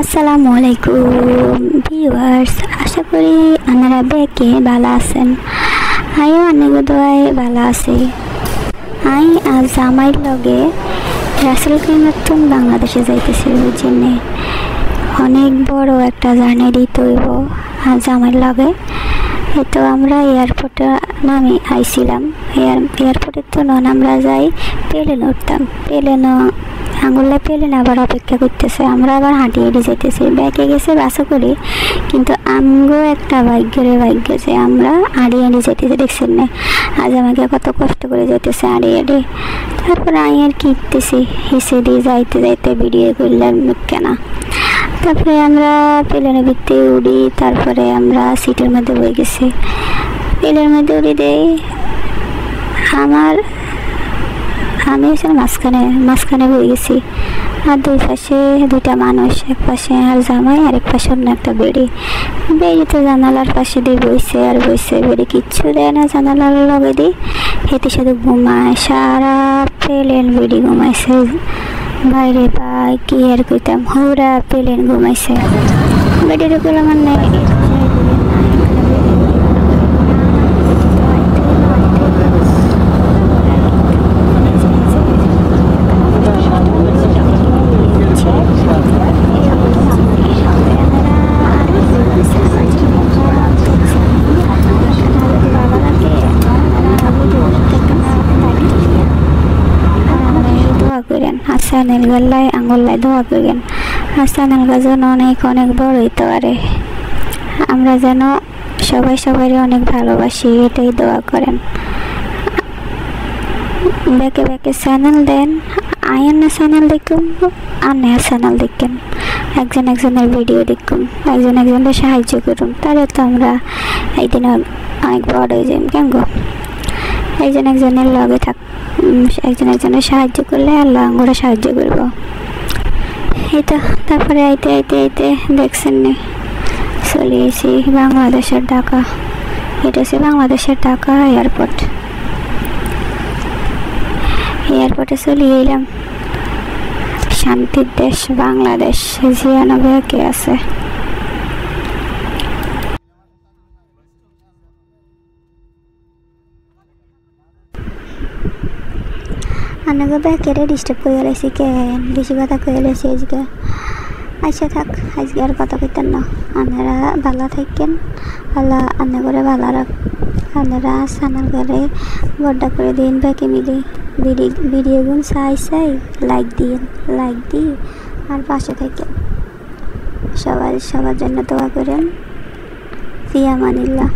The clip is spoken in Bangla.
আসসালামু আলাইকুম ভিউয়ার্স, আশা করি আপনারা বেকে ভালো আছেন। আমিও অনেক দোয়ায় ভালো আছি। আমি আজ আমার লগে রাসেলকে নতুন বাংলাদেশে যাইতেছি। বুঝছেন, অনেক বড় একটা জার্নি দিতে হইব আজ আমার লগে। তো আমরা এয়ারপোর্টে নামে আইছিলাম। এয়ারপোর্টের তো নন আমরা যাই প্লেনে উঠতাম। আঙুলে প্লেন আবার অপেক্ষা করতেছে, আমরা আবার হাঁটিয়ে যেতেছি। ব্যাগে গেছে বাসে করি, কিন্তু আমগো একটা ভাগ্য যে আমরা হাঁড়িয়ে যেতেছি। দেখছেন না আজ আমাকে কত কষ্ট করে যেতেছে হাঁড়িয়ে। তারপরে আমি আর কিনতেছি হিসে দিয়ে যাইতে ভিডিও করলাম কেনা। তারপরে আমরা প্লেনের ভিত্তি উড়ি। তারপরে আমরা সিটের মধ্যে বয়ে গেছি। প্লেনের মধ্যে উড়ি দেই। আমি হচ্ছে মাঝখানে বয়ে গেছি। আর দুই পাশে দুইটা মানুষ, এক পাশে আর জামাই, আর এক পাশে অন্য একটা বেড়ি তো জানালার পাশে দিয়ে বইছে বেড়ি কিচ্ছু দেয় না জানালার লগে দিয়ে। হেঁটে শুধু ঘুমায়, সারা প্লেন বেড়ি ঘুমাইছে। বাইরে পাই কি আর কইতাম, হুরা প্লেন ঘুমাইছে। বেডির উপরে মানে চ্যানেল গেলায় আঙুল্লায় দোয়া করবেন। আর চ্যানেল যেন অনেক বড় হইতে পারে। আমরা যেন সবাই অনেক ভালোবাসি, এটাই দোয়া করেন। ব্যাকে চ্যানেল দেন। আয়ের না চ্যানেল দেখুন আর নেহার চ্যানেল দেখেন। একজনের ভিডিও দেখুন, একজনের সাহায্য করুন। তাহলে তো আমরা একদিন অনেক বড় হয়ে যাই। কেন গো, একজনের লগে একজনের সাহায্য করলে আল্লাহ আমরা সাহায্য করব। এই তো তারপরে আইতে দেখছেন নি চলে এসেছি বাংলাদেশের ঢাকা। এটা হচ্ছে বাংলাদেশের ঢাকা এয়ারপোর্টে চলে এলাম। শান্তির দেশ বাংলাদেশ, 96 কে আছে। আনাগো ব্যাকেরে ডিস্টার্ব করে গেলেছি, কেন বেশি কথা কয়ে গেলেছি আজকে। আচ্ছা থাক, আজকে আর কথা কইতেন না। আপনারা ভালো থাকেন, আল্লাহ আন্না করে ভালো রাখ। আপনারা চ্যানেল করে বড়টা করে দিন। ব্যাকে মিলি ভিডিওগুলো চাই লাইক দিন আর পাশে থাকেন। সবার জন্য দোয়া করেন। ফি আমানিল্লাহ।